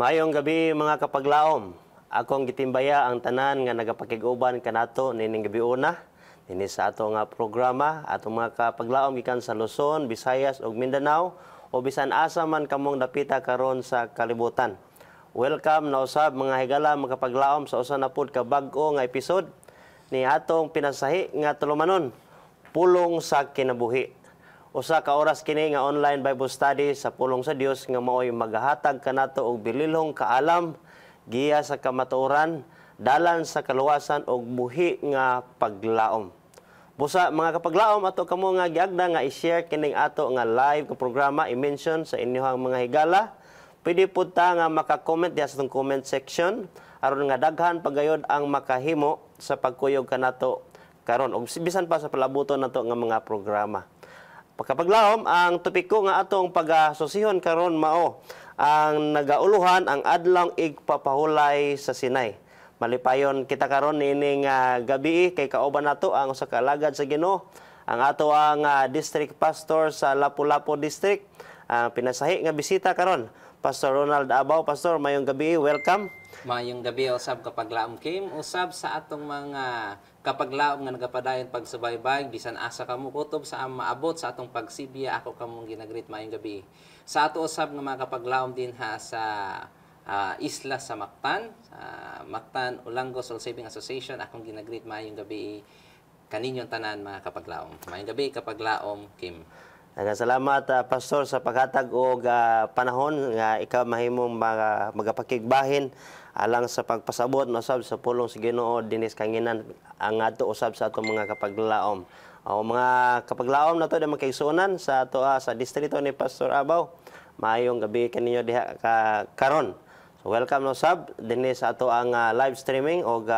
Maayong gabi mga kapaglaom. Akong gitimbaya ang tanan nga nagapakiguban kanato nining gabi una. Dinhi sa ato nga programa atong mga kapaglaom gikan sa Luzon, Visayas ug Mindanao o bisan asa man kamong dapita karon sa kalibutan. Welcome na usab mga higala mga kapaglaom sa usa na pud ka bag-o nga episode ni atong pinasahi nga tulumanon, Pulong sa Kinabuhi. Usa ka oras kini nga online Bible study sa pulong sa Dios nga maoy magahatag kanato og bililhong kaalam, giya sa kamatuoran, dalan sa kaluwasan og buhi nga paglaom. Busa mga kapaglaom ato kamo nga giagda nga i-share kining ato nga live ka programa i-mention sa inyong mga higala. Pwede pud ta nga maka-comment diha sa comment section aron nga daghan pagayod ang makahimo sa pagkuyog kanato karon ug bisan pa sa palabuton nato nga mga programa. Pagkapaglaom, ang topiko nga atong pag-asosihon karon mao ang nagauluhan ang adlong igpapahulay sa Sinai. Malipayon kita karon nining gabi kay kauban nato ang usa ka alagad sa Ginoo, ang ato ang district pastor sa Lapu-Lapu district. Pinasahi nga bisita karon, Pastor Ronald Abaw. Pastor, mayong gabi, welcome. Mayong gabi usab kapaglaom Kim, usab sa atong mga kapaglaom nga nagapadayon pagsubaybay bisan asa kamo kutob sa maabot sa atong pagsibiya ako kamong ginagreet mayong gabi. Sa ato usab nga mga kapaglaom din ha sa isla sa Mactan, Mactan Olangos Soul Saving Association akong ginagreet mayong gabi kaninyong tanan mga kapaglaom. Mayong gabi kapaglaom Kim. Salamat Pastor sa paghatag og panahon nga ikaw mahimong magapakigbahin alang sa pagpasabot usab sa pulong sa Ginoo dinis kanginan ang ato usab sa atong mga kapaglaom. Mga kapaglaom nato di magkaigsuonan sa ato sa distrito ni Pastor Abaw. Maayong gabi kaninyo diha karon. So welcome usab dinis sa ato ang live streaming og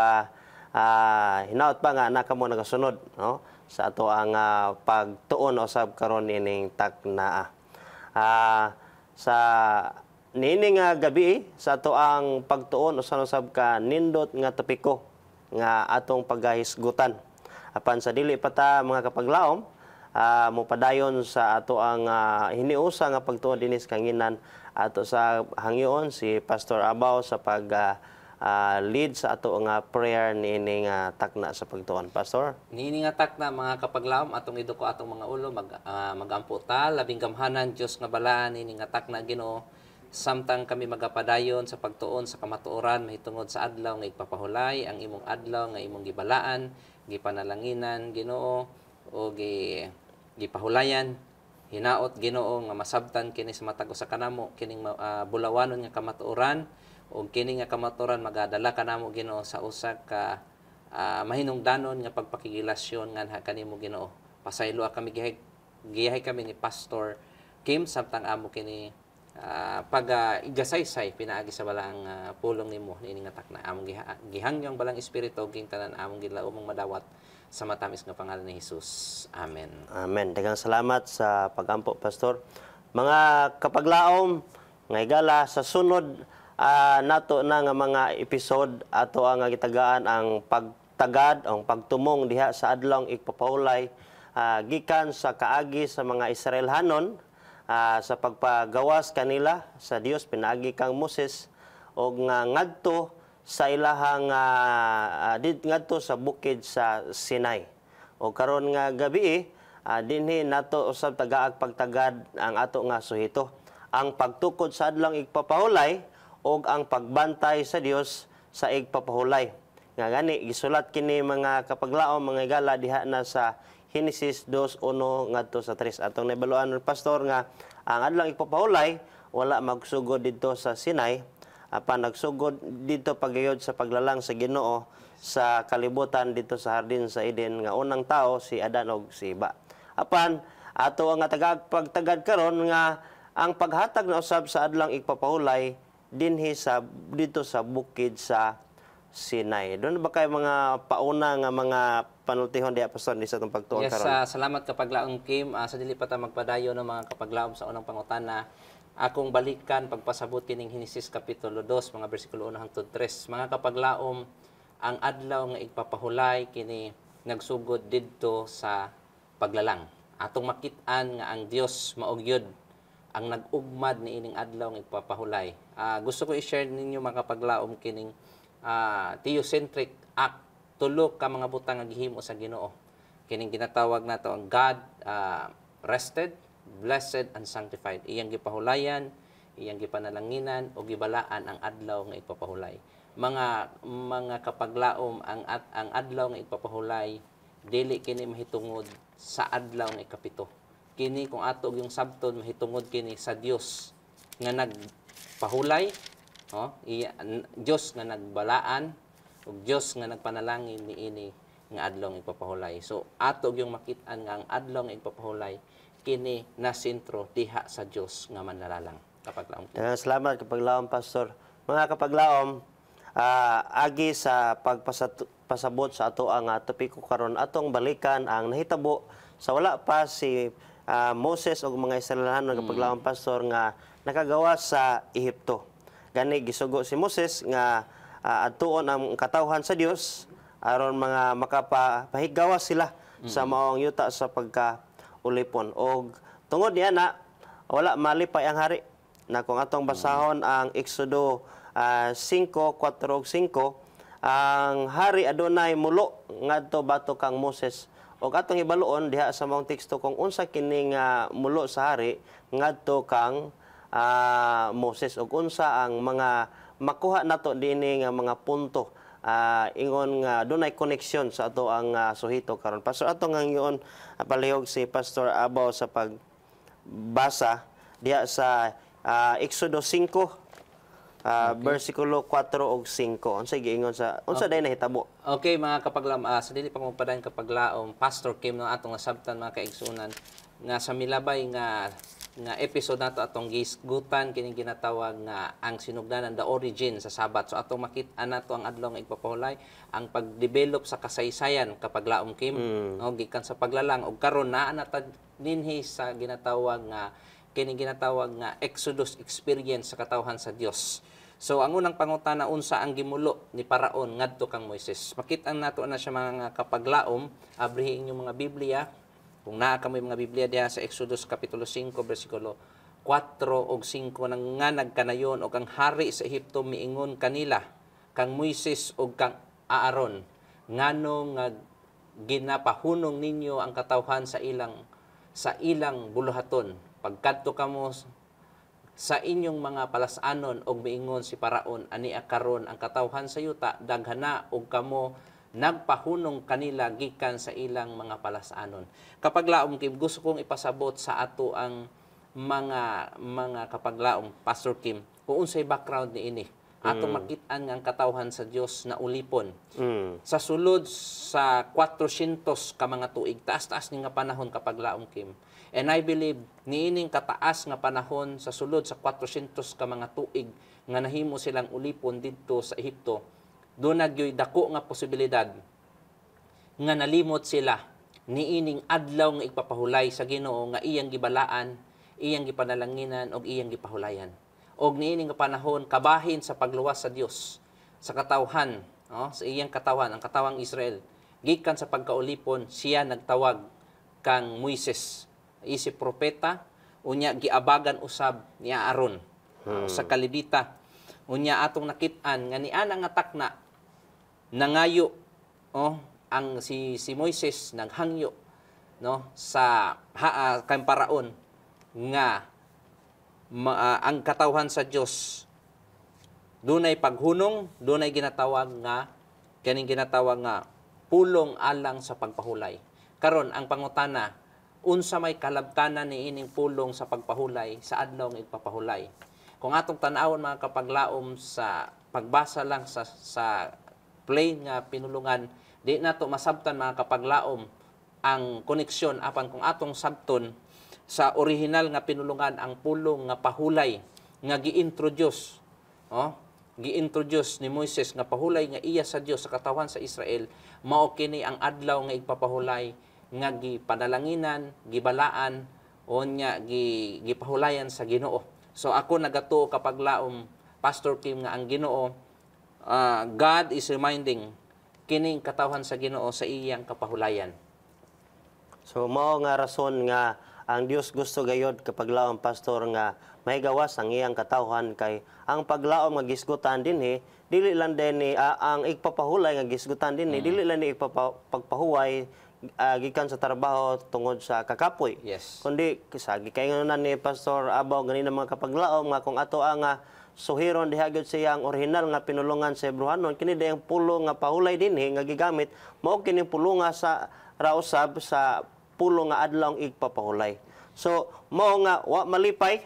hinaot pa nga nakamo nagasunod no sa ato ang pagtuon usab karon ining taknaa. Sa nining gabi sa ato ang pagtuon usab ka nindot nga topiko nga atong paghisgutan. Apan sa dili pa ta mga kapaglaom mopadayon sa ato ang hiniusa nga pagtuon dinis kanginan ato sa hangyoon si Pastor Abaw sa pag lead sa ato nga prayer niini nga takna sa pagtuon. Pastor, niini nga takna mga kapaglaom atong iduko atong mga ulo magampo ta labing gamhanan Dios nga balaan niini nga takna Ginoo samtang kami magapadayon sa pagtuon sa kamatuoran mahitungod sa adlaw nga igpapahulay ang imong adlaw nga imong gibalaan, gipanalanginan Ginoo o gipahulayan hinaot Ginoo nga masabtan kini sa matag usa kanamo kining bulawanon nga kamatuoran o kini nga kamatuoran magadala kanamo Ginoo sa usa ka mahinungdanon nga pagpakigilasyon nga kanimo Ginoo. Pasaylo kami gihay kami ni Pastor Kim samtang amo kini pag-igasaysay pinaagi sa balang pulong nimo niini nga takna among gihangyang balang espiritu king tanan among gilaumong madawat sa matamis nga pangalan ni Hesus. Amen. Amen. Daghang salamat sa pagampo Pastor. Mga kapaglaom nga higala sa sunod nato na nga mga episode ato ang gitagaan ang pagtagad ang pagtumong diha sa adlong igpapahulay gikan sa kaagi sa mga Israelhanon sa pagpagawas kanila sa Dios pinaagi kang Moses og ngadto sa ilahang ngadto sa bukid sa Sinai. O karon nga gabi dinhi nato usab tagaag pagtagad ang ato nga suhito ang pagtukod sa adlong igpapahulay og ang pagbantay sa Dios sa igpapahulay. Nga gani gisulat kini mga kapaglaom mga igala diha na sa Genesis 2:1 ngadto sa 3. Atong nabaluan ng pastor nga ang adlang ipapahulay wala magsugod didto sa Sinai, apan nagsugod didto pagayod sa paglalang sa Ginoo sa kalibutan dito sa hardin sa Eden nga unang tao si Adan ug si Eva. Apan ato ang pagtagad karon nga ang paghatag na usab sa adlang ipapahulay dinhi sa dito sa bukid sa Sinai. Doon ba kay mga pauna nga mga panultihon diha pastor di sa itong pagtuon Yes, karon? salamat kapaglaom Kim. Sa dili pa ta magpadayon ng mga kapaglaom sa unang pangutana, akong balikan pagpasabot kining Henesis kapitulo 2 mga bersikulo 1 hangtod 3. Mga kapaglaom, ang adlaw nga igpapahulay kini nagsugod didto sa paglalang. Atong makit-an nga ang Dios maog yun ang nag-ugmad ni ining adlaw nga igpapahulay. Gusto ko i-share ninyo mga kapaglaom kining theocentric act, tulo ka mga butang nga gihimo sa Ginoo. Kining ginatawag nato ang God rested, blessed and sanctified. Iyang gipahulayan, iyang gipanalanginan o gibalaan ang adlaw nga ipapahulay. Mga kapaglaom ang adlaw nga ipapahulay dili kini mahitungod sa adlaw nga ikapito. Kini kung ato yung sabton mahitungod kini sa Dios nga nagpahulay, Dios nga nagbalaan ug Dios nga nagpanalangin niini nga adlaw nga ipapahulay. So ato yung makit-an nga ang adlaw nga ipapahulay kini na sentro diha sa Dios nga manlalalang. Kapaglaom. Salamat kapaglaom pastor. Mga kapaglaom, agi sa pagpasabot sa ato ang topiko karon atong balikan ang nahitabo sa wala pa si Moses o mga Israeliano kapaglaom pastor nga nakagawa sa Ehipto. Gani gisugo si Moses nga adtuon ang katawhan sa Dios aron mga makapahigawas sila sa maong yuta sa pagkaulipon. Og tungod niya na wala malipay ang hari. Na kung atong basahon ang Exodo 5:4 ug 5, ang hari adunay mulo ngadto bato kang Moses. Og atong hibaluon diha sa maong teksto kung unsa kining mulo sa hari ngadto kang Moses ug unsa ang mga makuha nato dinhi nga mga punto ingon nga dunay koneksyon sa ato ang suhito karon. Pastor ato nga ingon palihog si Pastor Abaw sa pagbasa diha sa Exodo 5 bersikulo 4 ug 5. Unsa giingon sa unsa day nahitabo? Okay, mga kapaglaom, sa dili pa mo padayon kapaglaom, Pastor Kim no atong nasabtan mga kaigsunan nga sa milabay nga episode nato atong gisgutan kining ginatawag nga ang sinugdanan, the origin sa Sabat. So atong makit-an nato ang adlaw nga igpapahulay ang pagdevelop sa kasaysayan kapaglaom Kim, no gikan sa paglalang ug karon naa na ta dinhi sa ginatawag nga kining ginatawag nga Exodus experience sa katawhan sa Dios. So ang unang pangutana, unsa ang gimulo ni Paraon ngadto kang Moises? Makit-an nato na siya mga kapaglaom, abrihi inyong mga Biblia. Kung naa ka may mga Biblia diha sa Exodus kapitulo 5 bersikulo 4 ug 5 nang nga nagkanayon og ang hari sa Ehipto miingon kanila kang Moises ug kang Aaron ngano nga ginapahunong ninyo ang katawhan sa ilang buluhaton pagkadto kamo sa inyong mga palasanon og miingon si Paraon ani karon ang katawhan sa yuta daghana og kamo nagpahunong kanila gikan sa ilang mga palasanon. Kapaglaom Kim, gusto kong ipasabot sa ato ang mga kapaglaom, Pastor Kim, kung unsay background ni ini. Atong makit-an nga ang katawhan sa Dios na ulipon. Sa sulod sa 400 ka mga tuig, taas-taas ni nga panahon kapaglaom Kim. And I believe niining kataas nga panahon sa sulod sa 400 ka mga tuig nga nahimo silang ulipon didto sa Ehipto, doon nagyoy dako nga posibilidad nga nalimot sila niining adlaw nga igpapahulay sa Ginoo nga iyang gibalaan, iyang gipanalanginan og iyang gipahulayan. Og niining nga panahon kabahin sa pagluwas sa Dios sa katawhan, sa iyang katawhan, ang katawang Israel. Gikan sa pagkaulipon, siya nagtawag kang Moises, isip propeta, unya giabagan usab ni Aaron sa kalibita. Unya atong nakit-an nga niana nga takna nangayo ang si Moises naghangyo sa kay Paraon nga ang katawhan sa Dios dunay paghunong, dunay ginatawag nga kaning ginatawag nga pulong alang sa pagpahulay. Karon ang pangutana, unsa may kalabtanan ni ining pulong sa pagpahulay sa adlaw nga igpapahulay? Kung atong tan-awon mga kapaglaom sa pagbasa lang sa plain nga pinulungan, di nato masabtan mga kapaglaom ang koneksyon apan kung atong sabton sa original nga pinulungan ang pulong nga pahulay nga gi-introduce, gi-introduce ni Moises nga pahulay nga iya sa Dios sa katawan sa Israel, mao kini ang adlaw nga igpapahulay nga gipadalanginan, gibalaan o nya gipahulayan sa Ginoo. So ako nagatuo kapag laom Pastor Kim nga ang Ginoo, God is reminding kining katawan sa Ginoo sa iyang kapahulayan. So mao nga rason nga ang Dios gusto gayod kapag laom pastor nga may gawas ang iyang katawhan kay ang paglaom nga gisgutan dinhi dili lang din ni ang igpapahulay nga gisgutan dinhi dili lang ni pagpahuway gikan sa trabaho tungod sa kakapoy. Yes. Kundi sa gikaingonan ni Pastor Abaw ganina mga kapaglaom nga kung ato ang suhiron diha gyud siya ang original nga pinulungan sa Hebrewanon kini dayang pulong nga pahulay dinhi nga gigamit mao kini pulunga sa rausab sa pulong nga adlaw igpapahulay. So mao nga wa malipay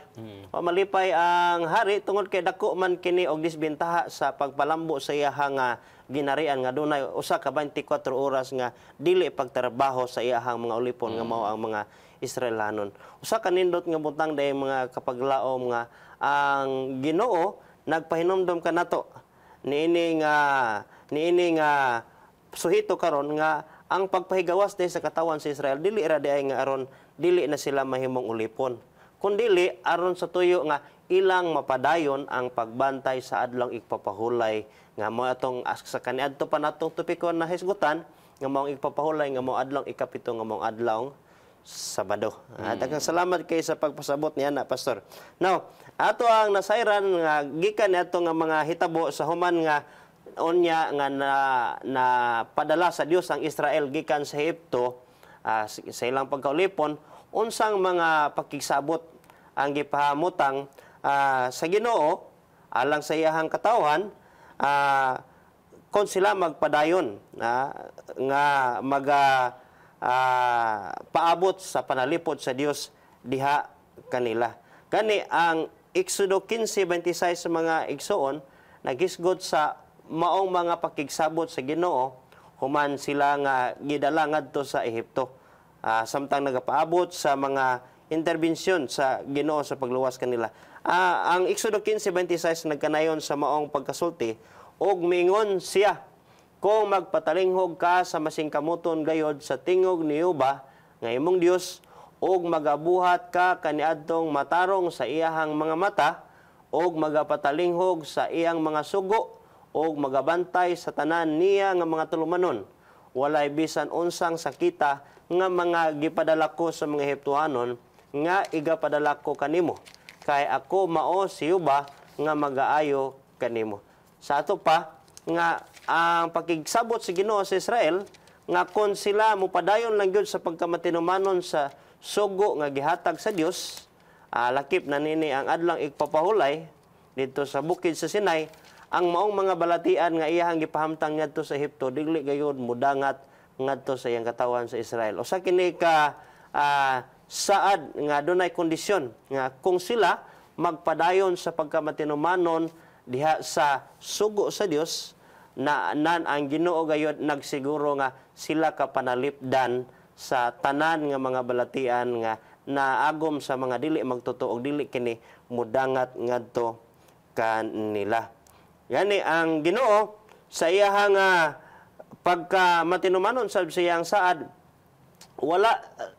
ang hari tungod kay dako man kini og disbentaha sa pagpalambo sa iyahang ginarian nga dunay usa ka 24 oras nga dili pagtrabaho sa iyahang mga ulipon nga mao ang mga Israelanon. Usa ka nindot nga butang day mga kapaglaom nga ang Ginoo nagpahinomdom kanato niini nga suhito karon nga ang pagpahigawas din sa katawan sa Israel dili ra di ay nga aron dili na sila mahimong ulipon kundili aron sa tuyo nga ilang mapadayon ang pagbantay sa adlaw igpapahulay nga mao atong sa kaniadto pa natong tupikon na hisgutan nga mao igpapahulay nga mao adlaw ikapito nga mao adlaw Sabado. Daghang salamat kay sa pagpasabot niya na pastor. Now, ato ang nasayran nga gikan ato nga mga hitabo sa human nga unya nga na padala sa Dios ang Israel gikan sa Ehipto sa ilang pagkaulipon unsang mga pakigsabot ang gipahamutang sa Ginoo alang sa iyahang katawhan kung sila magpadayon nga paabot sa panalipod sa Dios diha kanila. Kani ang Exodo 15:26 sa mga igsoon nagisgod sa maong mga pakigsabot sa Ginoo human sila nga gidala ngadto sa Ehipto. Samtang nagapaabot sa mga interbensyon sa Ginoo sa pagluwas kanila. Ang Exodo 15:26 nagkanayon sa maong pagkasulti ug mingon siya kung magpatalinghog ka sa masingkamuton gayod sa tingog ni Jehova nga imong Dios ug magabuhat ka kaniadtong matarong sa iyahang mga mata ug magapatalinghog sa iyang mga sugo ug magabantay sa tanan niya nga mga tulumanon walay bisan unsang sakita nga mga gipadala ko sa mga Ehiptohanon nga igapadala ko kanimo kay ako mao si Jehova nga magaayo kanimo. Sa ato pa nga ang pakigsabot sa Ginoo sa Israel nga kon sila mupadayon lang gyud sa pagkamatinumanon sa sugo nga gihatag sa Dios lakip na nini ang adlang igpapahulay dito sa bukid sa Sinai ang maong mga balatian nga iyahang gipahamtang ngadto sa Ehipto dili gayud mudangat ngadto sa iyang katawan sa Israel. Usa kini ka saad nga dunay kondisyon nga kung sila magpadayon sa pagkamatinumanon diha sa sugo sa Dios na ang Ginoo gayud nagsiguro nga sila ka panalipdan sa tanan nga mga balatian nga naagom sa mga dili magtotoo og dili kini mudangat ngadto kanila. Gani ang Ginoo sa iyahang pagkamatinumanon sa iyang saad wala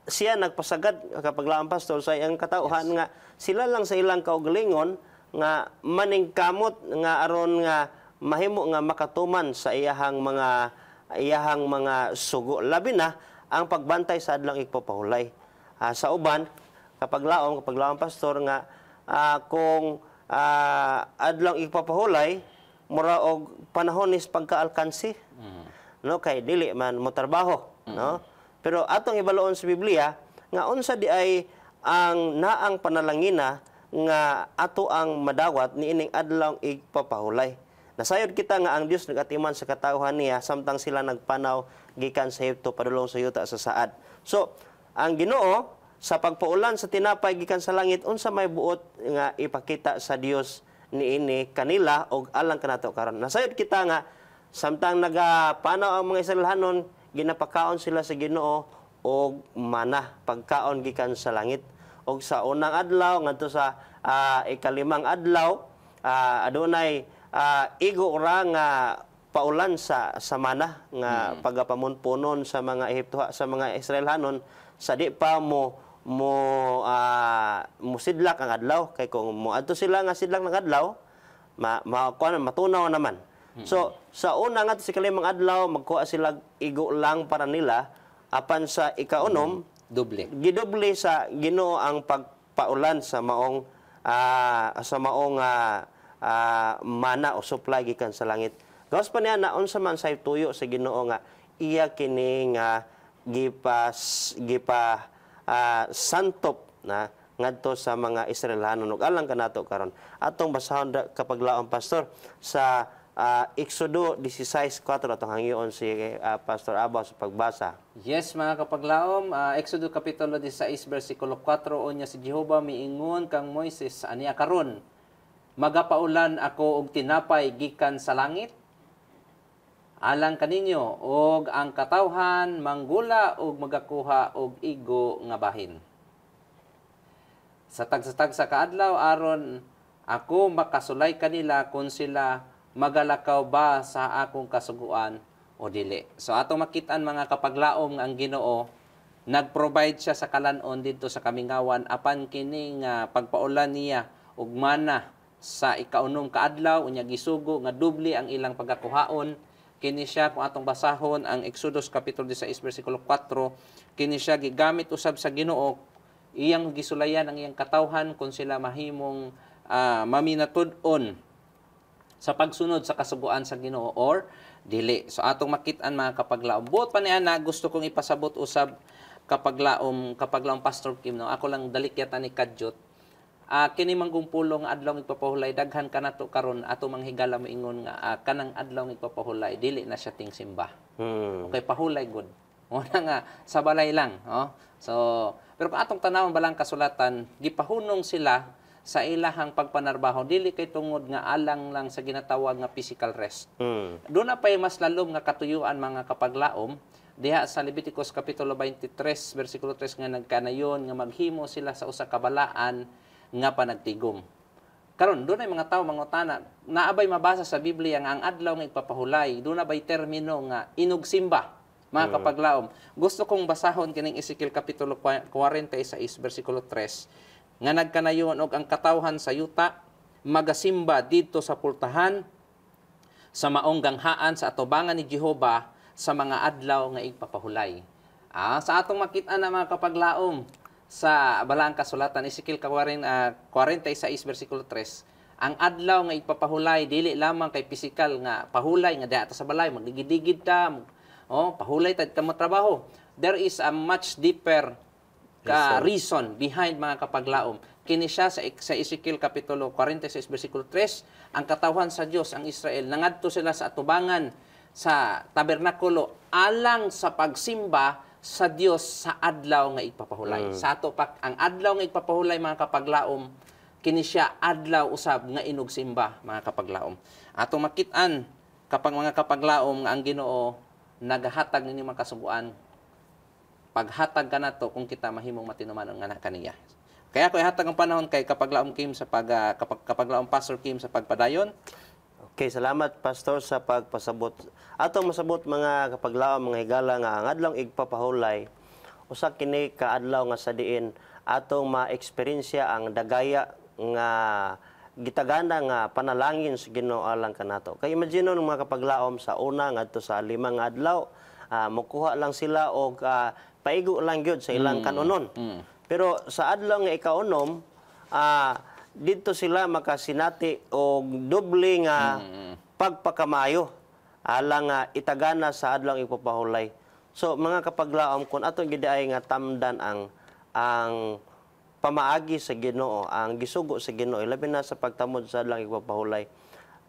siya nagpasagad kapag laang pastor sa iyang katawhan nga sila lang sa ilang kaugalingon nga maningkamot nga aron nga mahimo nga makatuman sa iyahang mga sugo labi na ang pagbantay sa adlang igpapahulay. Sa uban kapag laom pastor nga kung adlang igpapahulay mura og panahon is pagkaalkansi no kay dili man mo trabaho no pero atong ibaloon sa Biblia nga unsa di ay ang naang panalangina nga ato ang madawat niining adlaw igpapahulay. Nasayod kita nga ang Dios nagatiman sa katawhan niya samtang sila nagpanaw gikan sa Ehipto padulong sa yuta sa saad. So, ang Ginoo sa pagpaulan sa tinapay gikan sa langit unsa may buot nga ipakita sa Dios niini kanila og alang kanato karon. Nasayod kita nga samtang nagapanaw ang mga Israelhanon ginapakaon sila sa Ginoo og mana pagkaon gikan sa langit. Og sa unang adlaw ngadto sa ikalimang adlaw adunay igo ra nga paulan sa mana nga pagapamunpunon sa mga Ehipto sa mga Israelhanon sa di pa musidlak ang adlaw kay kung moadto sila nga sidlak ng adlaw matunaw naman. So sa una nga sa ikalimang adlaw magkuha sila igo lang para nila apan sa ikaunom gidoble sa Ginoo ang pagpaulan sa maong mana o supply gikan sa langit. Gawas pa niya naon sa man say tuyo sa Ginoo nga iya kini nga santop na ngadto sa mga Israelhanon ug alang kanato karon. Atong basahon kapaglaom pastor sa Exodo 16:4 atong hangyoon si Pastor Abaw sa pagbasa. Yes, mga kapaglaom, Exodo Kapitulo 16, versikulo 4, unya si Jehova miingon kang Moises, aniya karon, magapaulan ako og tinapay gikan sa langit, alang kaninyo, og ang katawhan manggula og magakuha og igo nga bahin. Sa tagsa-tagsa kaadlaw aron ako makasulay kanila kung sila magalakaw ba sa akong kasuguan o dili. So atong makitaan mga kapaglaom nga ang Ginoo nag-provide siya sa kalanon dito sa kamingawan apan kini nga pagpaulan niya og mana sa ikaunom kaadlaw unya gisugo nga doble ang ilang pagkakuhaon. Kini siya kung atong basahon ang Exodus Kapitulo 16 versikulo 4, kini siya gigamit usab sa Ginoo iyang gisulayan ang iyang katawhan kung sila mahimong maminatud-on sa pagsunod sa kasuguan sa Ginoo or dili. So atong makitaan mga kapaglaom. Buot pa niya na gusto kong ipasabot usab kapaglaom Pastor Kim no. Ako lang dalikyatan ni Kadyot. Kini manggumpulong adlaw igpapahulay daghan kanato karon ato manghigala moingon nga kanang adlaw igpapahulay dili na siya ting simba. Okay, pahulay good. Una nga sa balay lang, no? So pero kung atong tanawon balang kasulatan, gipahunong sila sa ilahang pagpanarbaho dili kay tungod nga alang lang sa ginatawag nga physical rest. Doon na pay mas lalom nga katuyuan mga kapaglaom diha sa Leviticus Kapitulo 23 versikulo 3 nga nagkanayon nga maghimo sila sa usa ka balaan nga panagtigom. Karon doon ay mga tawo mangutana, naabay mabasa sa Biblia nga ang adlaw nga igpapahulay, doon na bay termino nga inugsimba mga kapaglaom. Gusto kong basahon kining Ezekiel Kapitulo 46 versikulo 3 nga nagkanayon og ang katawhan sa yuta magasimba dito sa pultahan sa maong ganghaan sa atubangan ni Jehova sa mga adlaw nga igpapahulay. Sa atong makita na mga kapaglaom sa balaang kasulatan Ezekiel 46 versikulo 3, ang adlaw nga igpapahulay dili lamang kay pisikal nga pahulay nga diha sa balay magdigid-digid ta pahulay tad ka mo trabaho. There is a much deeper reason behind mga kapaglaom. Kini siya sa Ezekiel Kapitulo 46 versikulo 3, ang katawhan sa Dios ang Israel nangadto sila sa atubangan sa tabernakulo alang sa pagsimba sa Dios sa adlaw nga igpapahulay. Sa ato ang adlaw nga igpapahulay mga kapaglaom kini siya adlaw usab nga inugsimba mga kapaglaom. Ato makit-an kapag mga kapaglaom nga ang Ginoo nagahatag ninyo mga kasuguan paghatag kanato kung kita mahimong matinuman ang anak kaniya. Kaya ko ihatag ang panahon kay kapaglaom Kim sa kapaglaom Pastor Kim sa pagpadayon. Okay, salamat Pastor sa pagpasabot. Atong masabot mga kapaglaom mga higala nga ang adlaw igpapahulay usa kini ka adlaw nga sa diin atong ma-eksperyensya ang dagaya nga gitagana nga panalangin sa Ginoo alang kanato. Kay imagine ng mga kapaglaom sa una ngadto sa limang adlaw mokuha lang sila og paigo lang gyud sa ilang kanonon. Pero sa adlaw nga ikaunom, dito sila makasinati og doble nga pagpakamayo alang itagana sa adlaw ipapahulay. So mga kapaglaom kun ato gidaay nga tamdan ang pamaagi sa Ginoo, ang gisugo sa Ginoo labi na sa pagtamod sa adlaw ipapahulay.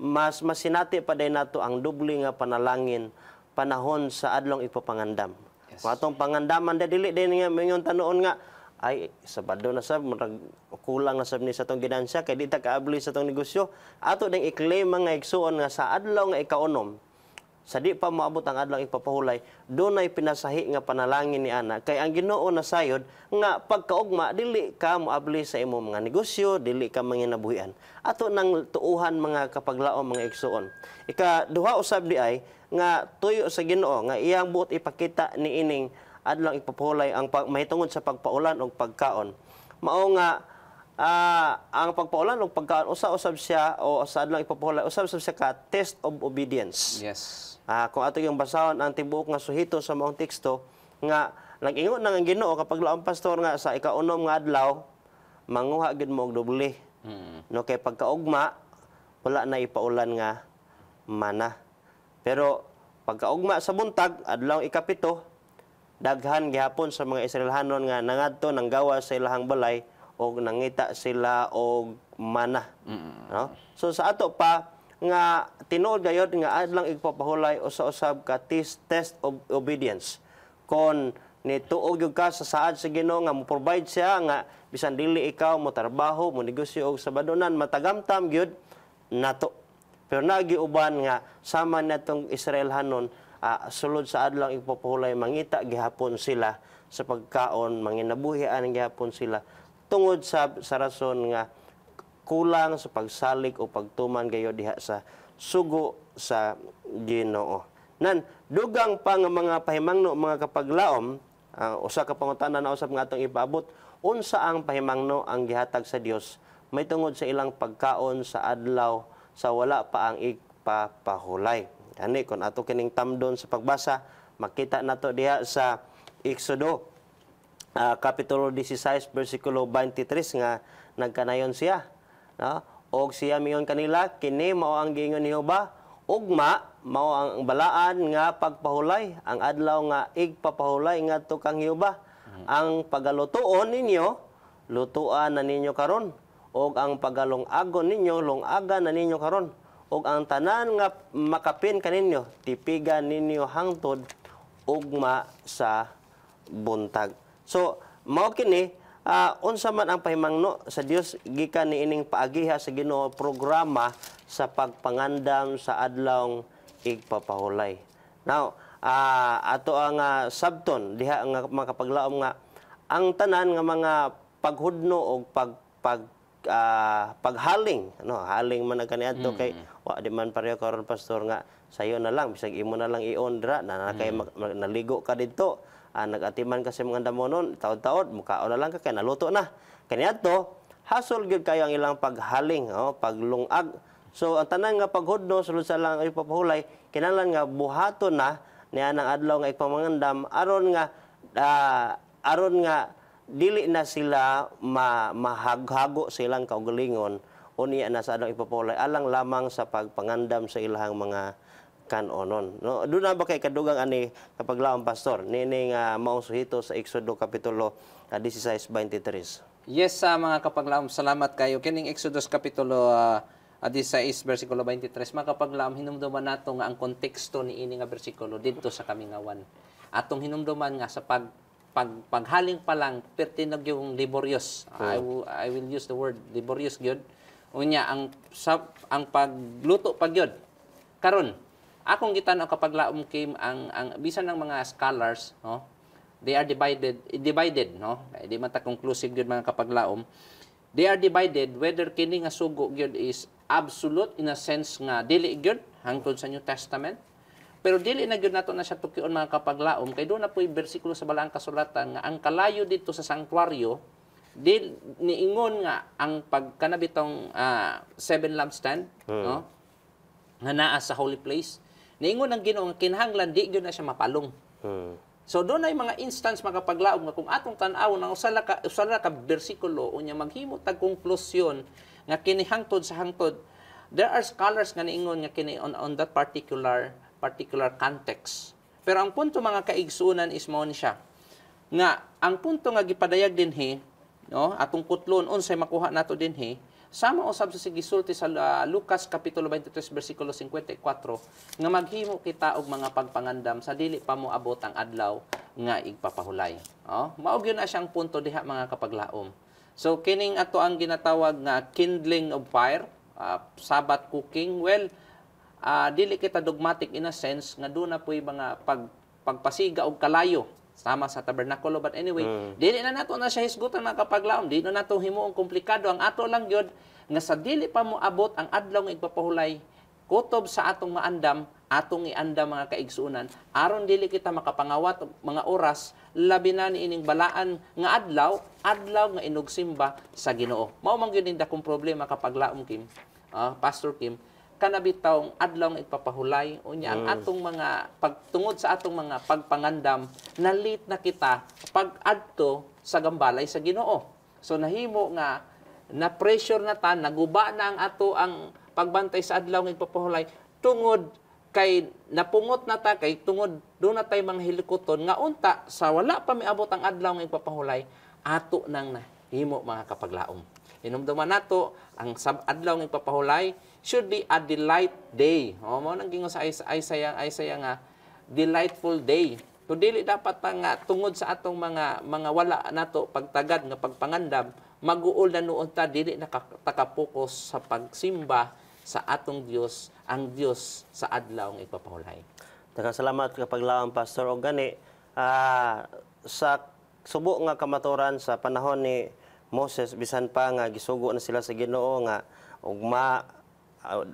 mas masinati pa din nato ang doble nga panalangin panahon sa adlong ipapangandam. Yes. Kung atong pangandaman dili din nga mingon tanuon nga ay Sabado na sab murag kulang na sab ni sa tong ginansya kay di ta kaabli sa tong negosyo. Ato ding i-claim mga igsuon nga sa adlaw nga ikaunom sa di pa maabot ang adlaw ipapahulay, dunay pinasahi nga panalangin ni ana kay ang Ginoo nasayod nga pagkaugma dili ka moabli sa imong mga negosyo, dili ka manginabuhian. Ato nang tuuhan mga kapaglaom mga igsuon. Ikaduha usab di ay nga tuyo sa Ginoo nga iyang buot ipakita ni ining adlaw ipapahulay ang mahitungod sa pagpaulan o pagkaon. Mao nga ang pagpaulan o pagkaon usa-usab siya o sa adlaw ipapahulay usab-usab siya ka test of obedience. Yes. Kung ato yung basahon ang tibuok nga suhito sa maong teksto nga nag-ingon nang ang Ginoo kapag laong pastor nga sa ikaunom nga adlaw manguha gid mo og doble. No kay pagkaugma wala na ipaulan nga mana. Pero pagkaugma sa buntag adlaw ikapito daghan gihapon sa mga Israelhanon nga nangadto nang gawa sa ilahang balay og nangita sila og mana. No? So sa ato pa nga tinuod gayud nga adlang igpapahulay usa-usab ka test of obedience. Kon nituog gyud ka sa saad sa Ginoo nga mo-provide siya nga bisan dili ikaw mo trabaho, mo negosyo og sabadonan matagamtam gyud nato. Pero nagiuban nga sama natong Israelhanon sulod sa adlaw igpapahulay mangita gihapon sila sa pagkaon, manginabuhian gihapon sila tungod sa rason nga kulang sa pagsalig o pagtuman gayo diha sa sugo sa Ginoo. Nan dugang pa nga mga pahimangno mga kapaglaom, usa ka pangutanan na usab nga atong ipaabot, unsa ang pahimangno ang gihatag sa Dios may tungod sa ilang pagkaon sa adlaw sa wala pa ang ipapahulay. Ani kun ato kining tamdon sa pagbasa, makita nato diha sa Exodo kapitulo 16 bersikulo 23 nga nagkanayon siya. Og siya miyon kanila kini mao ang giingon ni Jehova, ugma mao ang balaan nga pagpahulay, ang adlaw nga igpapahulay ngadto kang Jehova. Ang pagalutoon ninyo lutuan na ninyo karon, og ang pagalong-agon ninyo long-aga na ninyo karon, og ang tanan nga makapin kaninyo tipigan ninyo hangtod ugma sa buntag. So mao kini unsa man ang pahimangno sa Dios gikan niining paagiha sa Ginoo programa sa pagpangandam sa adlawng igpapahulay. Now, ato ang sabton diha nga makapaglaom nga ang tanan nga mga paghudno o paghaling, haling man kaniadto kay wa di man pareho karon pastor nga sayo na lang bisag imo na lang i-on dra na kay naligo ka didto. Nag-atiman kasi mga damonon, taod-taod, mukhaon na lang ka, kaya naluto na. Kaniadto, hasol gyud kayo ang ilang paghaling, paglungag. So, ang tanan nga paghudno, sulod sa lang ipapahulay, kinahanglan nga buhaton na, niya ng adlaw nga ipamangandam, aron nga, dili na sila mahaghago sa ilang kaugalingon, unya na sa adlaw ipapahulay, alang lamang sa pagpangandam sa ilang mga kanonon. No, doon na ba kay kadugang ani kapaglaom pastor nining maong suhito sa Exodo kapitulo 16:23. Yes, mga kapaglaom, salamat kayo. Kining Exodus kapitulo 16 bersikulo 23, mga kapaglaom, hinumduman nato nga ang konteksto ni ini nga bersikulo didto sa kamingawan. Atong hinumduman nga sa paghaling pa lang pertinog yung laborious. I will use the word laborious gyud. Unya ang pagluto pa gyud. Karon akong gitan-aw kapaglaom kim ang bisan ng mga scholars, no, they are divided, no, di man ta conclusive gyud mga kapaglaom. They are divided whether kini nga sugo gyud is absolute in a sense nga dili gyud hangtod sa New Testament, pero dili na gyud nato na siya tukyon mga kapaglaom kay do na po'y bersikulo sa balaang kasulatan nga ang kalayo dito sa sanctuaryo niingon nga ang pagkanabitong seven lampstand, no, nga naa sa holy place. Niingon ang Ginoo nga kinahanglan di gyud na siya mapalong. So doon ay mga instance mga kapaglaom nga kung atong tan-aw nang usala ka bersikulo unya maghimo tag konklusyon nga kini hangtod sa hangtod. There are scholars nga niingon nga kini on that particular context. Pero ang punto mga kaigsunan is mao ni siya nga ang punto nga gipadayag dinhi, no, atong kutlon unsay makuha nato dinhi Sama usab sa sigisulti sa Lucas Kapitulo 23 versikulo 54 nga maghimo kita og mga pagpangandam sa dili pa mo abot ang adlaw nga igpapahulay. Oh, mao gyud na siyang punto diha mga kapaglaom. So kining ato ang ginatawag nga kindling of fire, Sabbath cooking, well, dili kita dogmatic in a sense nga doon na po'y mga pagpasiga og kalayo sama sa tabernakulo, but anyway, dili na nato na siya hisgutan mga kapaglaom, dili na nato himuong komplikado. Ang ato lang gyud nga sa dili pa mo abot ang adlaw nga igpapahulay, kutob sa atong maandam, atong iandam mga kaigsuunan, aron dili kita makapangawat og mga oras labi na niining balaan nga adlaw nga inugsimba sa Ginoo. Mao man gyud dakong problema kapaglaom Kim, Pastor Kim, kanabitawng adlaw nga igpapahulay unya ang atong mga pagtungod sa atong mga pagpangandam nalit na kita pag-adto sa gambalay sa Ginoo. So nahimo nga na pressure na ta, naguba na ang ato ang pagbantay sa adlaw nga igpapahulay tungod kay napungot na ta, kay tungod doon na tay mga hilikoton nga unta sa wala pa miabot ang adlaw nga igpapahulay ato nang nahimo mga kapaglaom. Hinumduman nato ang adlaw nga igpapahulay should be a delight day. O mo nang gingon sa Isaiah nga delightful day. To dili dapat nga tungod sa atong mga wala nato pagtagad nga pagpangandam, mag-uol na noon ta dili nakatapokus sa pagsimba sa atong Dios, ang Dios sa adlaw nga igpapahulay. Salamat kapaglaom Pastor og gani sa subo nga kamaturan sa panahon ni Moses, bisan pa nga gisugo na sila sa Ginoo nga ugma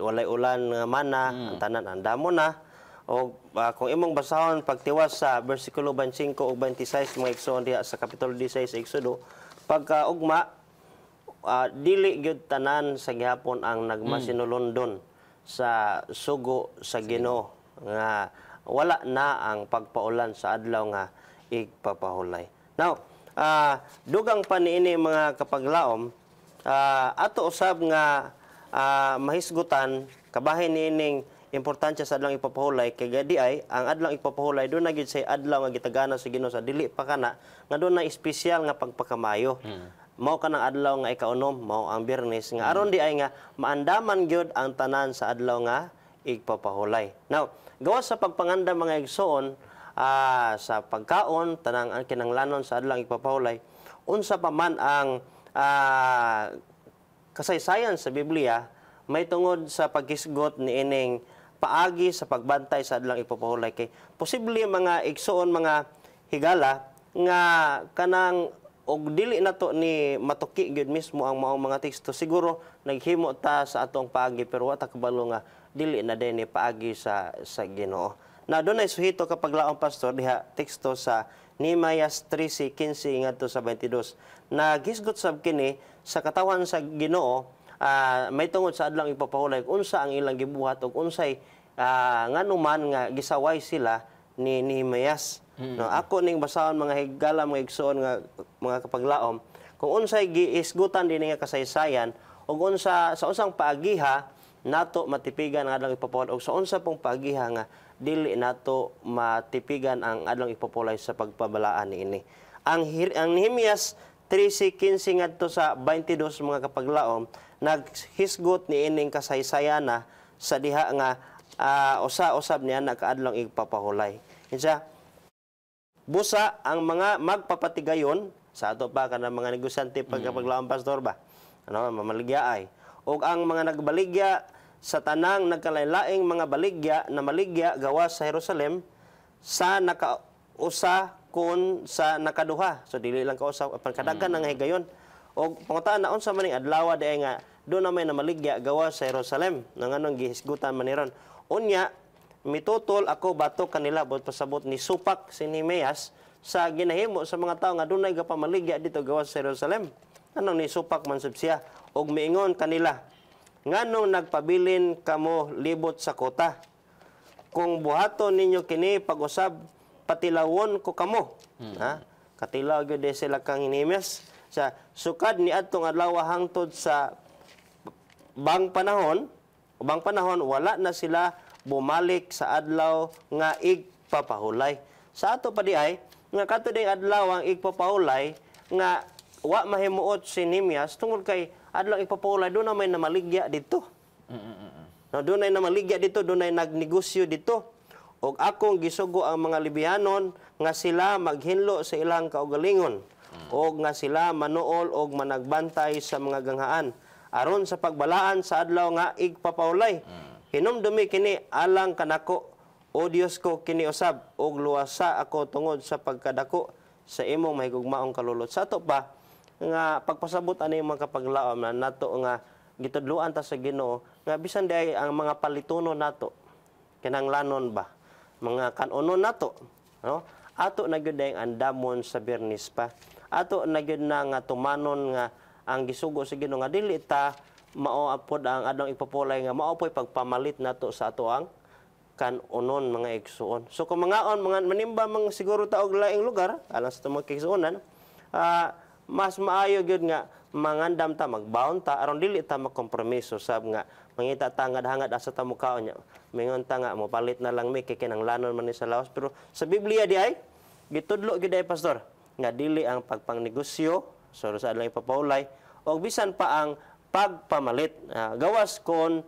walay ulan nga mana, ang tanan andamo na. O kung imong basahon pagtiwas sa bersikulo 25 ug 26 mga igsoon diha sa kapitulo 16 sa Exodo, pagka ugma dili gyud tanan sa gihapon ang nagmasinulondon sa sugo sa Ginoo nga wala na ang pagpaulan sa adlaw nga igpapahulay. Now, dugang pa niini mga kapaglaom, ato usab nga mahisgutan kabahin niining importansya sa adlaw ipapahulay kay gadi ay ang adlaw ipapahulay do na gid say adlaw nga gitagana sa Ginoo sa dili pa kana nga do na espesyal nga pagpakamayo. Mao kanang adlaw nga ikaunom, mao ang Biyernes nga aron di ay nga maandaman gyud ang tanan sa adlaw nga igpapahulay. Now, gawas sa pagpangandam mga igsoon sa pagkaon tanang ang kinahanglanon sa adlaw igpapahulay, unsa pa man ang kasaysayan sa Biblia may tungod sa paghisgot niining paagi sa pagbantay sa adlaw ipapahulay kay posible mga igsoon mga higala nga kanang og dili nato ni matuki gyud mismo ang maong mga teksto, siguro naghimo ta sa atong paagi pero wa ta kabalo nga dili na din ni paagi sa Ginoo. Na dunay suhito kapaglaom Pastor diha teksto sa Nehemias 3:15 ngadto sa 22. Naghisgot sab kini sa katawan sa Ginoo may tungod sa adlaw ipapahulay unsa ang ilang gibuhat ug unsay nganuman nga gisaway sila ni Nehemias. No, ako ning basahon mga higala mga igsoon nga mga kapaglaom kung unsay giisgutan din nga kasaysayan ug unsa sa unsang paagiha nato matipigan ang adlaw ipapahulay ug sa unsa pong paagiha nga dili nato matipigan ang adlaw ipapahulay sa pagpabalaan niini. Ang Nehemias 3:15 ngadto sa 22 mga kapaglaom naghisgot niining kasaysayana sa diha nga usa-usab niya nakaadlong igpapahulay. Kinsa busa ang mga magpapatigayon sa ato pa kanang mga negosyante pagkapaglaom Pastor ba ano mamaligya ay ug ang mga nagbaligya sa tanang nagkalain-laing mga baligya na maligya gawas sa Jerusalem sa nakausa kun sa nakaduha, so dili lang kausa apan kadagan nga higayon og pangutaan naon sa maning adlaw day nga do na may namaligya gawas sa Jerusalem nang anong gihisgutan man niron unya mitutol ako bato kanila bot pasabot ni supak si Nehemias sa ginahimo sa mga tawo nga dunay gapamaligya dito gawas sa Jerusalem. Anong ni supak man sab siya og miingon kanila nganong nagpabilin kamo libot sa kota kung buhaton ninyo kini pag-usab patilawon ko kamo. Katilaw gyud sila kang Nehemias sa sukad ni adtong adlaw hangtod sa bang panahon wala na sila bumalik sa adlaw nga igpapahulay. Sa ato pa di ay nga kato ding adlaw ang igpapahulay nga wa mahimuot si Nehemias tungod kay adlaw ipapulay doon na may namaligya dito. No, doon ay namaligya dito, doon ay nagnegosyo dito. Og akong gisugo ang mga Libyanon nga sila maghinlo sa ilang kaugalingon. Og nga sila manuol og managbantay sa mga ganghaan aron sa pagbalaan sa adlaw nga igpapaulay. Hinumdumi kini alang kanako, o Dios ko kini usab, og luwasa ako tungod sa pagkadako sa imong mahigugmaong kalulot. Sa ato pa nga pagpasabot ani mga kapaglaom na nato nga gitudloan ta sa Ginoo nga bisan di ang mga palitunon nato kinahanglanon ba mga kanunon nato, no? Ato na gyud ang andamon sa Bernis pa. Ato na gyud na nga tumanon nga ang gisugo sa Ginoo nga dili ta mao apod ang adlaw ipapulay nga mao po'y pagpamalit nato sa ato ang kanunon mga igsuon. So kung mangaon mga manimba mga siguro ta og laing lugar alang sa tumong igsuonan, mas maayo gyud nga mangandam ta magbaon ta aron dili ta makompromiso sab nga mangita ta hangad asa ta mukaon nya mingon ta nga mopalit na lang mi kay kinahanglanon man ni sa lawas. Pero sa Biblia di ay gitudlo gyud ay pastor nga dili ang pagpangnegosyo so sa adlaw ipapahulay o bisan pa ang pagpamalit gawas kon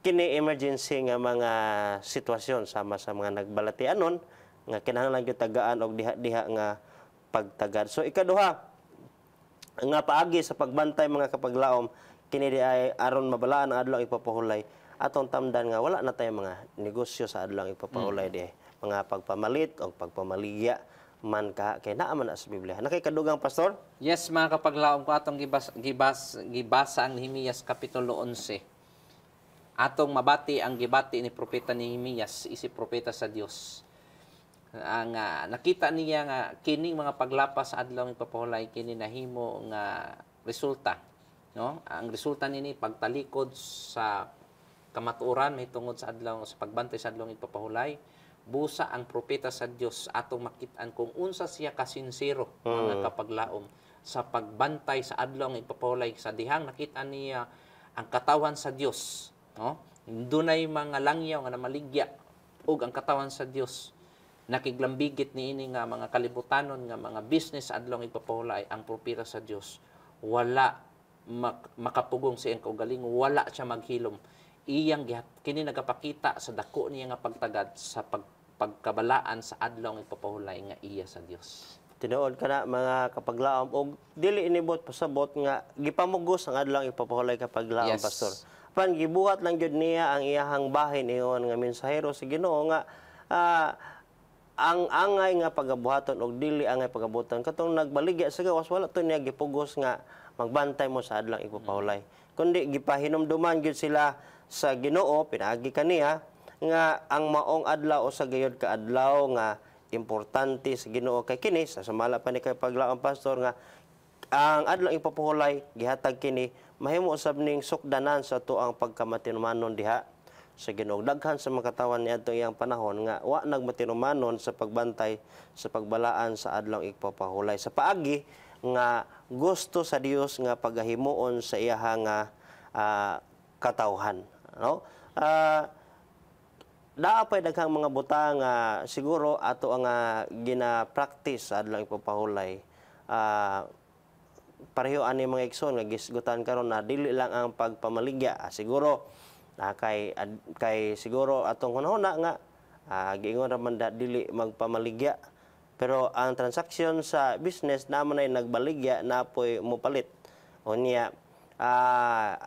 kini emergency nga mga sitwasyon sama sa mga nagbalatianon nga kinahanglan gyud tagaan og diha-diha nga pagtagad. So ikaduha nga paagi sa pagbantay mga kapaglaom kini di ay aron mabalaan ang adlaw ipapahulay atong tamdan nga wala na tay mga negosyo sa adlaw ipapahulay di mga pagpamalit o pagpamaligya man ka kay naa man sa Biblia. Nakay kadugang pastor? Yes, mga kapaglaom ko atong gibasa ang Nehemias kapitulo 11. Atong mabati ang gibati ni propeta Nehemias, isip propeta sa Dios. Ang nakita niya nga kining mga paglapas sa adlaw ipapahulay kini nahimo nga resulta, no? Ang resulta nini pagtalikod sa kamatuoran mahitungod sa adlaw sa pagbantay sa adlaw ipapahulay. Busa ang propeta sa Dios atong makit-an kung unsa siya kasinsero mga kapaglaom sa pagbantay sa adlaw ipapahulay sa dihang nakita niya ang katawan sa Dios, no? Dunay mga langyaw nga namaligya ug ang katawan sa Dios nakiglambigit niini nga mga kalibutanon nga mga business adlaw ipapahulay ang propeta sa Dios wala makapugong sa iyang kaugaling, wala siya maghilom. Iyang kini nagapakita sa dako niya nga pagtagad sa pagkabalaan sa adlaw ipapahulay nga iya sa Dios. Tinuod ka na mga kapaglaom og dili inibot pasabot nga gipamugos ang adlaw ipapahulay kapaglaom pastor. Pan gibuhat lang gyud niya ang iyahang bahin ingon nga mensahero sa Ginoo nga ang angay nga pagabuhaton og dili angay pagabuton katong nagbaligya sa gawas wala to niya gipugos nga magbantay mo sa adlaw ipapahulay kundi gipahinumduman gyud sila sa Ginoo pinaagi kaniya nga ang maong adlaw o sa gayud ka adlaw nga importante sa Ginoo kay kini sa sumala pa ni kay paglaom pastor nga ang adlaw ipapahulay gihatag kini mahimo usab ning sukdanan sa tuang pagkamatinumanon diha sa Ginoo. Daghan sa makatawan niadto iyang panahon nga wa nagmatinumanon sa pagbantay sa pagbalaan sa adlaw ipapahulay sa paagi nga gusto sa Dios nga pagahimuon sa iyaha nga katawhan, no? Daapay daghang mga butang nga siguro ato ang gina-practice sa adlaw ipapahulay. Pareho ani mga igsoon nga gisgutan karon na dili lang ang pagpamaligya. Siguro kay siguro atong hunahuna nga giingon ra man dili magpamaligya. Pero ang transaksyon sa business naman ay nagbaligya na po'y mupalit. Unya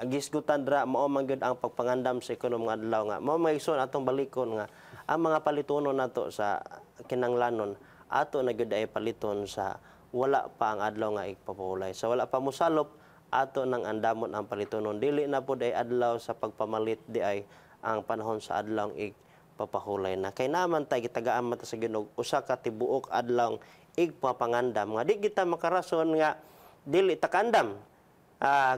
gisgutan dra mao man gyud ang pagpangandam sa ekonomong adlaw nga mao maigsoon atong balikon nga ang mga palitonon nato sa kinanglanon ato na gyud ay paliton sa wala pa ang adlaw nga ipapahulay sa wala pa mosalop ato nang andamon ang palitonon dili na pud ay adlaw sa pagpamalit di ay ang panahon sa adlaw ipapahulay na kay naman tay gitagaan mata sa Ginoo usa ka tibuok adlaw igpapangandam nga di kita makarason nga dili ta kandam.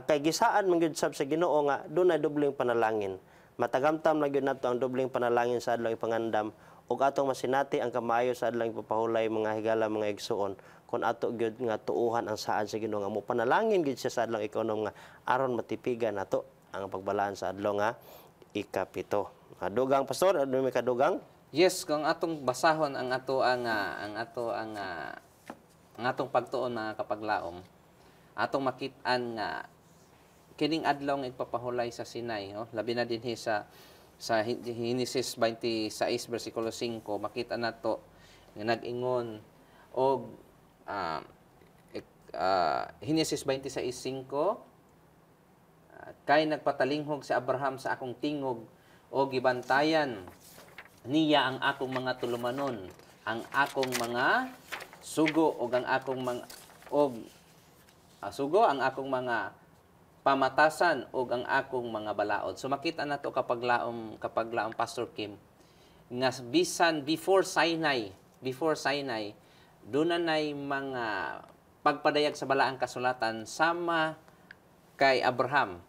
Kay gisaan man gyud sab sa Ginoo nga dunay dobling panalangin. Matagamtam na gyud nato ang dobling panalangin sa adlaw ipangandam ug atong masinati ang kamaayo sa adlaw ipapahulay mga higala mga igsuon kun ato gyud nga tuuhan ang saad sa Ginoo nga mo panalangin gyud siya sa adlaw ikonom nga aron matipigan nato ang pagbalaan sa adlaw nga ikapito. Dugang pastor, ano may kadugang? Yes, kung atong basahon ang atong pagtuon mga kapaglaom atong makit-an nga kining adlaw nga igpapahulay sa Sinai, no? Labi na dinhi sa Genesis 26 bersikulo 5 makita nato nga nag-ingon og Genesis 26:5 kay nagpatalinghog si Abraham sa akong tingog o gibantayan niya ang akong mga tulumanon, ang akong mga sugo o ang akong mga sugo ang akong mga pamatasan o ang akong mga balaod. So makita nato kapag laom Pastor Kim nga bisan before Sinai doon nay mga pagpadayag sa balaang kasulatan sama kay Abraham.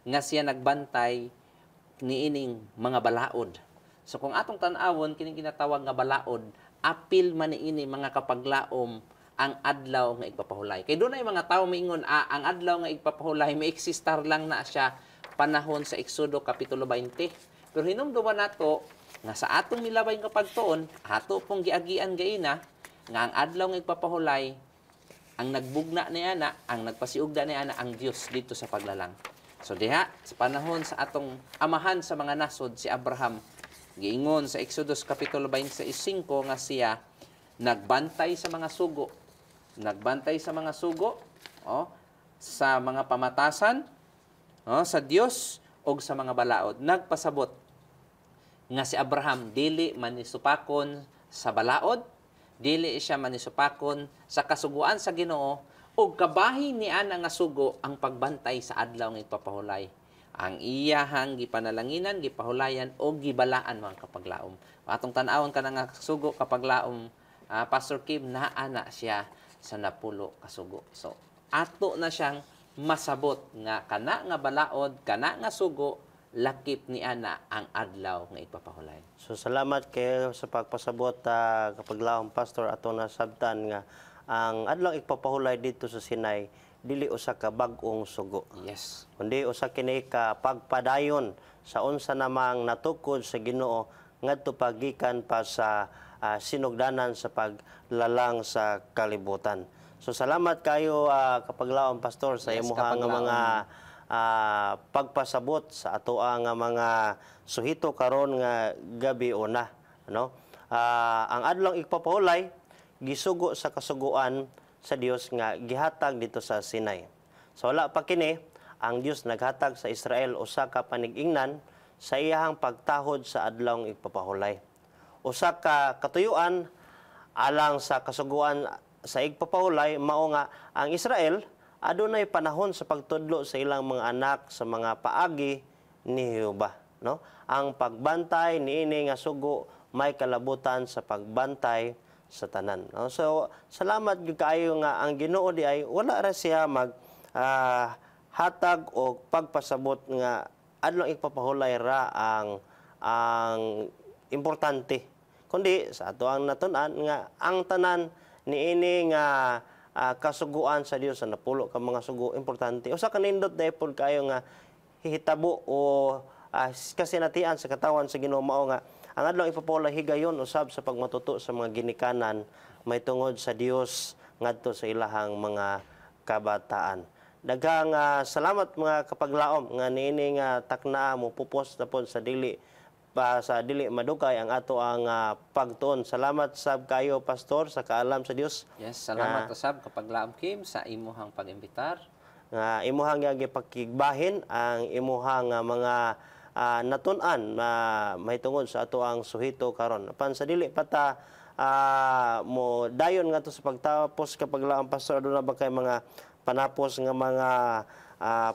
Nga siya nagbantay niining mga balaod. So kung atong tan-awon kining ginatawag nga balaod, apil man niini mga kapaglaom ang adlaw nga igpapahulay. Kay doon ay mga tao maingon, ang adlaw nga igpapahulay may eksistar lang na siya panahon sa Exodo kapitulo 20. Pero hinumduman nato nga sa atong milabay nga pagtuon, ato pong giagian gaina nga ang adlaw nga igpapahulay ang nagbugna niya na, ang nagpasiugda niya na ang Dios dito sa paglalang. So diha sa panahon sa atong amahan sa mga nasod si Abraham, giingon sa Exodus kapitulo 25 nga siya nagbantay sa mga sugo. Nagbantay sa mga sugo, sa mga pamatasan, sa Dios o sa mga balaod. Nagpasabot nga si Abraham dili manisupakon sa balaod, dili siya manisupakon sa kasuguan sa Ginoo ug kabahin ni ana nga sugo ang pagbantay sa adlaw nga ipapahulay. Ang iyahang gipanalanginan, gipahulayan o gibalaan mga kapaglaom. Atong tan-awon kana nga sugo kapaglaom, Pastor Kim, naa na siya sa napulo kasugo. So ato na siyang masabot nga kana nga balaod, kana nga sugo, lakip ni ana ang adlaw nga ipapahulay. So salamat kayo sa pagpasabot kapaglaom Pastor ato na sabtan nga ang adlaw ipapahulay dito sa Sinai dili usa ka bag-ong sugo. Yes. Kundi usa kini ka pagpadayon sa unsa namang natukod sa Ginoo ngadto pagikan pa sa sinugdanan sa paglalang sa kalibutan. So salamat kayo kapaglaom Pastor sa imuha nga mga pagpasabot sa atoa nga mga suhito karon nga gabi una, ano? Ang adlaw igpapahulay gisugo sa kasuguan sa Dios nga gihatag dito sa Sinai. So wala pa kini ang Dios naghatag sa Israel usa ka panig-ingnan sa iyahang pagtahod sa adlaw igpapahulay. Usa ka katuyuan alang sa kasuguan sa igpapahulay mao nga ang Israel adunay panahon sa pagtudlo sa ilang mga anak sa mga paagi ni Jehova, no? Ang pagbantay niini nga sugo may kalabutan sa pagbantay sa tanan, no? So salamat gyud kaayo nga ang Ginoo di ay wala ra siya mag hatag o pagpasabot nga adlaw igpapahulay ra ang importante, kundi sa ato ang natun-an nga ang tanan niini nga kasuguan sa Dios sa napulo ka mga sugo importante. Usa ka nindot daypod kayo nga hihitabo o kasinatian sa katawan sa Ginoo mao nga ang adlaw ipapahulay higayon usab sa pagmatuto sa mga ginikanan may tungod sa Dios ngadto sa ilahang mga kabataan. Daghang salamat mga kapaglaom nga niini nga takna mo pupos na pod sa dili madugay ang ato ang pagtuon. Salamat sab kayo Pastor sa kaalam sa Dios. Yes, salamat sab kapaglaom Kim sa imuhang pag-imbitar. Nga imuhang gipakigbahin ang imuhang mga natun-an may tungod sa ato ang suhito karon. Apan sa dili pata mo dayon nga to sa pagtapos kapaglaom Pastor aduna ba kay mga panapos nga mga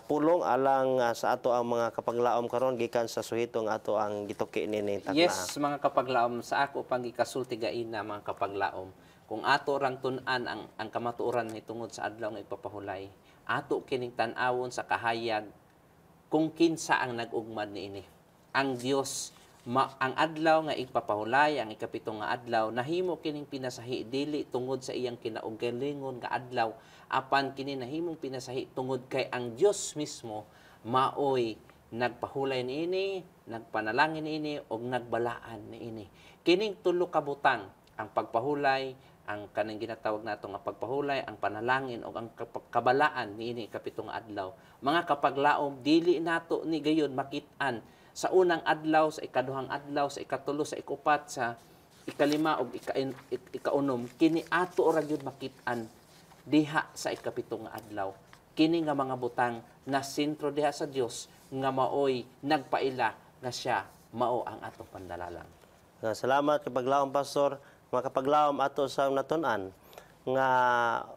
pulong alang sa ato ang mga kapaglaom karon gikan sa suhito nga ato ang gituki nini takna. Yes, mga kapaglaom, sa ako pang gikasulti gaina mga kapaglaom. Kung ato rang tun-an ang kamatuoran ni tungod sa adlaw nga ipapahulay, ato kining tan-awon sa kahayag kung kinsa ang nag-ugmad niini. Ang Dios ang adlaw nga igpapahulay, ang ikapito nga adlaw, nahimo kining pinasahi dili tungod sa iyang kinaugalingon nga adlaw, apan kini nahimong pinasahi tungod kay ang Dios mismo maoy nagpahulay niini, nagpanalangin niini og nagbalaan niini. Kining tulo ka butang, ang pagpahulay, ang kaning ginatawag nato nga pagpahulay, ang panalangin o ang kabalaan niini kapitong adlaw. Mga kapaglaom, dili nato ni gayon makit-an sa unang adlaw, sa ikaduhang adlaw, sa ikatulo, sa ikupat, sa ikalima o ikaunom, kini ato ra gyud makit-an diha sa ikapitong adlaw. Kini nga mga butang na sentro diha sa Dios nga maoy nagpaila nga siya mao ang atong pandalalang. Salamat kapaglaom pastor, mga kapaglaom ato sa natun-an nga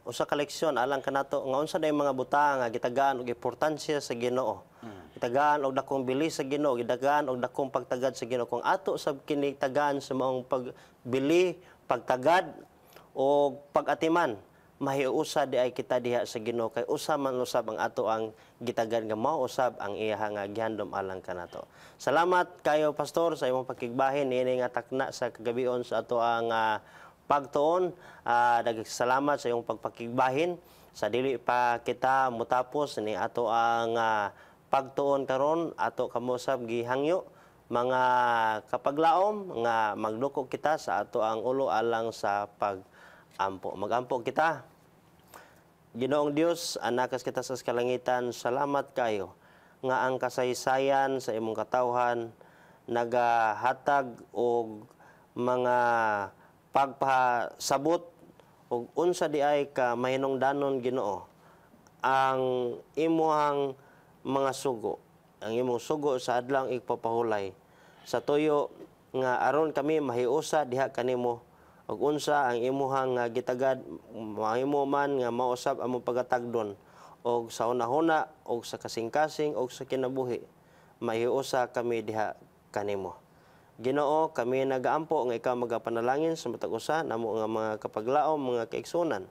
usa ka leksyon alang kanato nga unsa day mga butang nga gitagaan og importansya sa Ginoo. Gitagaan og dakong bili sa Ginoo, gitagaan og dakong pagtagad sa Ginoo. Kung ato sab kini tagaan sa maong pagbili, pagtagad o pag-atiman, mahiusa di ay kita diha sa Ginoo kay usa man usab ang ato ang gitagad nga mao usab ang iya nga gihandom alang kanato. Salamat kayo pastor sa imong pakigbahin niini nga takna sa kagabion sa ato ang pagtuon. Salamat sa imong pagpakigbahin sa dili pa kita mutapos ni ato ang pagtuon karon ato kamo sab gihangyo mga kapaglaom nga magduko kita sa ato ang ulo alang sa pag-ampo. Mag-ampo kita. Ginoong Dios, anakas kita sa kalangitan, salamat kayo nga ang kasaysayan sa imong katawhan nagahatag og mga pagpasabot og unsa di ay ka mahinungdanon Ginoo ang imong mga sugo, ang imong sugo sa adlang igpapahulay sa tuyo nga aron kami mahiusa diha kanimo ug unsa ang imuhang gitagad mahimo man nga mausab among pagatagdon og sa hunahuna og sa kasing-kasing og sa kinabuhi mahiusa kami diha kanimo. Ginoo, kami nagaampo nga ikaw magapanalangin sa matag usa namo nga mga kapaglaom, mga kaigsunan.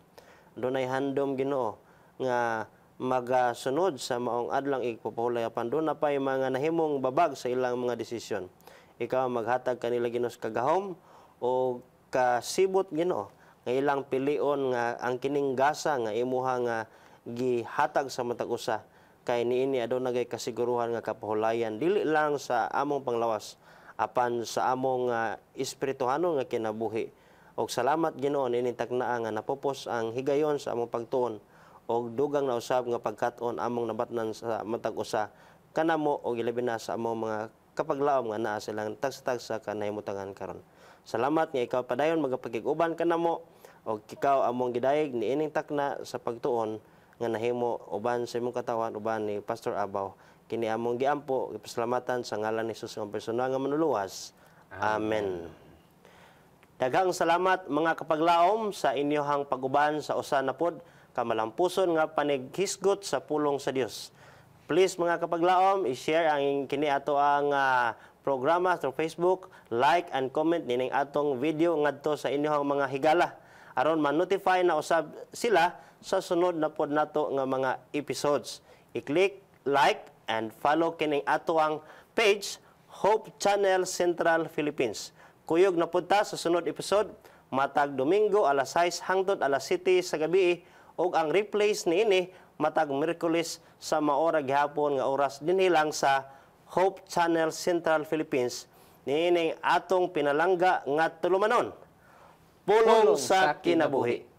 Dunay handom Ginoo nga magasunod sa maong adlang igpapahulay apan doon na pay mga nahimong babag sa ilang mga desisyon. Ikaw maghatag kanila Ginoo sa kagahom o kasibot Ginoo nga ilang pilion nga ang kining gasa nga imuha nga gihatag sa matag usa kay niini adunay kasiguruhan nga kapahulayan dili lang sa among panglawas apan sa among espirituhano nga kinabuhi. Og salamat Ginoo niini taknaa nga napupos ang higayon sa among pagtuon og dugang na usab nga pagkat-on among nabatnan sa matag usa kanamo og ilabi na sa among mga kapaglaom nga naa silang tagsa-tagsa kanahimutangan karon. Salamat nga ikaw padayon magapakig-uban kanamo og ikaw among gidayeg niining takna sa pagtuon nga nahimo uban sa imong katawan uban ni Pastor Abaw. Kini among giampo gipasalamatan sa ngalan ni Hesus nga personal nga manuluwas. Amen. Daghang salamat mga kapaglaom sa inyohang pag-uban sa usa na pod kamalampuson nga panighisgot sa pulong sa Dios. Please mga kapaglaom, i-share ang kini ato ang programa sa Facebook, like and comment nining atong video ngadto sa inyong mga higala aron ma-notify na usab sila sa sunod na pod nato nga mga episodes. I-click like and follow kining ato ang page Hope Channel Central Philippines. Kuyog na pud ta sa sunod episode matag Domingo alas 6 hangtod alas 7 sa gabi ug ang replays niini matag Miyerkules sa maora gihapon nga oras dinhi lang sa Hope Channel Central Philippines. Niining atong pinalangga nga tulumanon. Pulong sa kinabuhi.